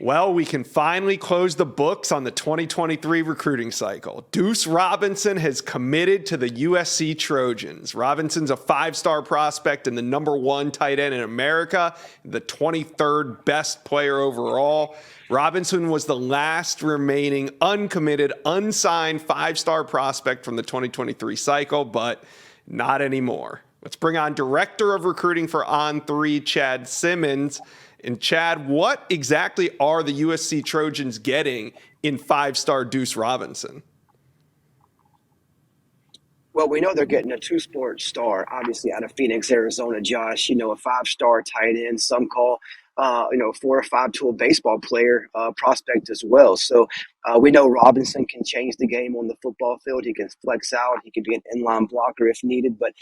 Well, we can finally close the books on the 2023 recruiting cycle. Deuce Robinson has committed to the USC Trojans. Robinson's a five-star prospect and the number one tight end in America, the 23rd best player overall. Robinson was the last remaining uncommitted, unsigned five-star prospect from the 2023 cycle, but not anymore. Let's bring on Director of Recruiting for On3, Chad Simmons. And Chad, what exactly are the USC Trojans getting in five-star Deuce Robinson? Well, we know they're getting a two-sport star, obviously out of Phoenix, Arizona, Josh. A five-star tight end. Some call, 4 or 5-tool baseball player prospect as well. So we know Robinson can change the game on the football field. He can flex out. He can be an inline blocker if needed. But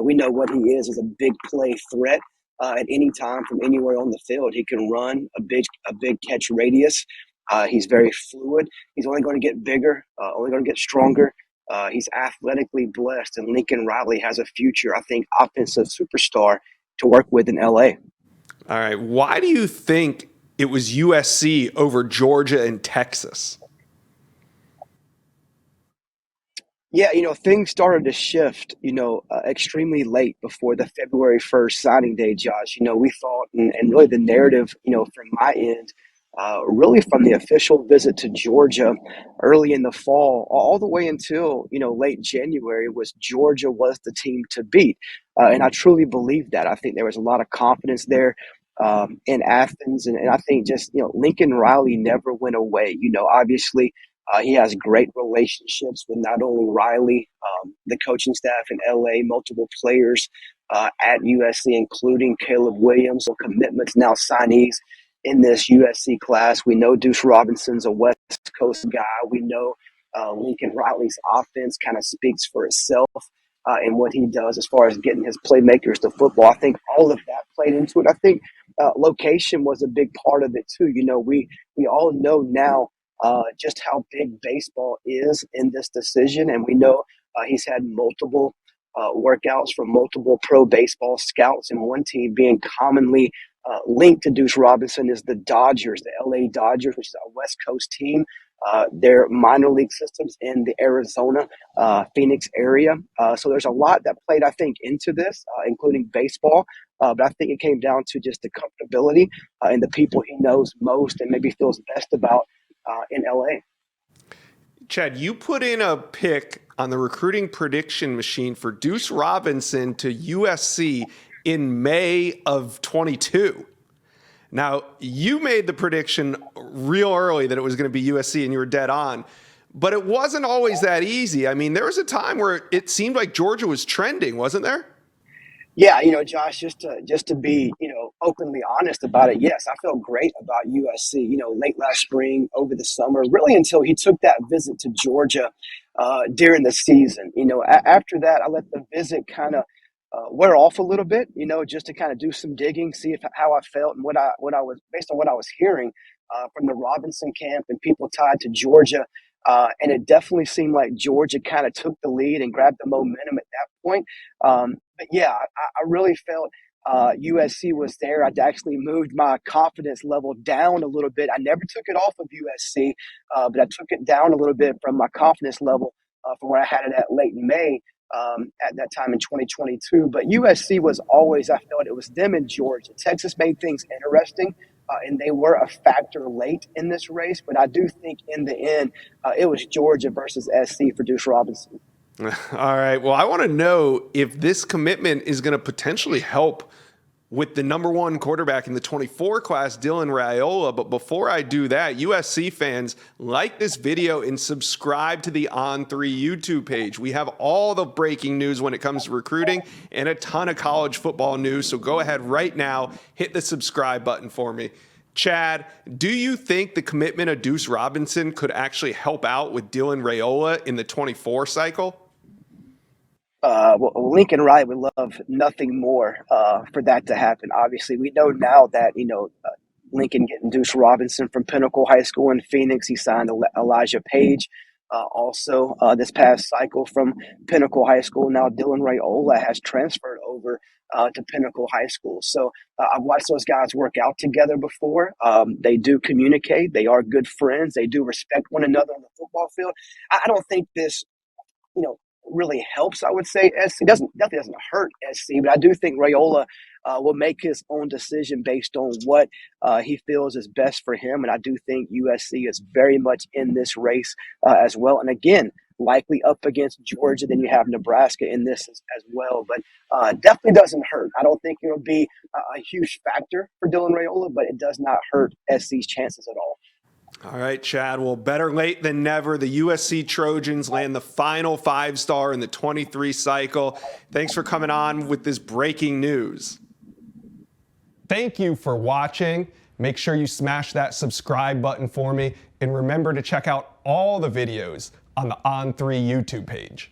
we know what he is a big play threat. At any time from anywhere on the field. He can run a big catch radius. He's very fluid. He's only going to get bigger, only going to get stronger. He's athletically blessed, and Lincoln Riley has a future, I think, offensive superstar to work with in LA. All right. Why do you think it was USC over Georgia and Texas? Yeah, things started to shift, extremely late before the February 1st signing day, Josh. We thought, and really the narrative, from my end, really from the official visit to Georgia early in the fall, all the way until, late January, was Georgia was the team to beat. And I truly believe that. I think there was a lot of confidence there in Athens. And I think just, Lincoln Riley never went away. Obviously, he has great relationships with not only Riley, the coaching staff in LA, multiple players at USC, including Caleb Williams, so commitments now signees in this USC class. We know Deuce Robinson's a West Coast guy. We know Lincoln Riley's offense kind of speaks for itself and what he does as far as getting his playmakers to football. I think all of that played into it. I think location was a big part of it too. We all know now just how big baseball is in this decision. And we know he's had multiple workouts from multiple pro baseball scouts, and one team being commonly linked to Duce Robinson is the Dodgers, the LA Dodgers, which is a West Coast team. Their minor league systems in the Arizona, Phoenix area. So there's a lot that played, I think, into this, including baseball. But I think it came down to just the comfortability and the people he knows most and maybe feels best about in LA. Chad, you put in a pick on the recruiting prediction machine for Deuce Robinson to USC in May of 22. Now, you made the prediction real early that it was going to be USC, and you were dead on. But it wasn't always that easy. I mean, there was a time where it seemed like Georgia was trending, wasn't there? Yeah, Josh, just to be, openly honest about it, yes, I felt great about USC, late last spring, over the summer, really until he took that visit to Georgia during the season. After that, I let the visit kind of wear off a little bit, just to kind of do some digging, see how I felt and what I was based on what I was hearing from the Robinson camp and people tied to Georgia. And it definitely seemed like Georgia kind of took the lead and grabbed the momentum at that point. But yeah, I really felt USC was there. I'd actually moved my confidence level down a little bit. I never took it off of USC, but I took it down a little bit from my confidence level from where I had it at late in May at that time in 2022. But USC was always, I felt it was them and Georgia. Texas made things interesting. And they were a factor late in this race, but I do think in the end, it was Georgia versus SC for Deuce Robinson. All right. Well, I want to know if this commitment is going to potentially help with the number one quarterback in the 24 class, Dylan Raiola. But before I do that, USC fans, like this video and subscribe to the On3 YouTube page. We have all the breaking news when it comes to recruiting and a ton of college football news. So go ahead right now, hit the subscribe button for me. Chad, do you think the commitment of Deuce Robinson could actually help out with Dylan Raiola in the 24 cycle? Well, Lincoln Riley would love nothing more for that to happen. Obviously, we know now that, Lincoln getting Duce Robinson from Pinnacle High School in Phoenix. He signed Elijah Page Also, this past cycle from Pinnacle High School, now Dylan Raiola has transferred over to Pinnacle High School. So I've watched those guys work out together before. They do communicate. They are good friends. They do respect one another on the football field. I don't think this, really helps. I would say SC definitely doesn't hurt SC, but I do think Raiola will make his own decision based on what he feels is best for him, and I do think USC is very much in this race as well. And again, likely up against Georgia, then you have Nebraska in this as well. But definitely doesn't hurt. I don't think it'll be a huge factor for Dylan Raiola, but it does not hurt SC's chances at all. All right, Chad. Well, better late than never. The USC Trojans land the final 5-star in the 23 cycle. Thanks for coming on with this breaking news. Thank you for watching. Make sure you smash that subscribe button for me. And remember to check out all the videos on the On3 YouTube page.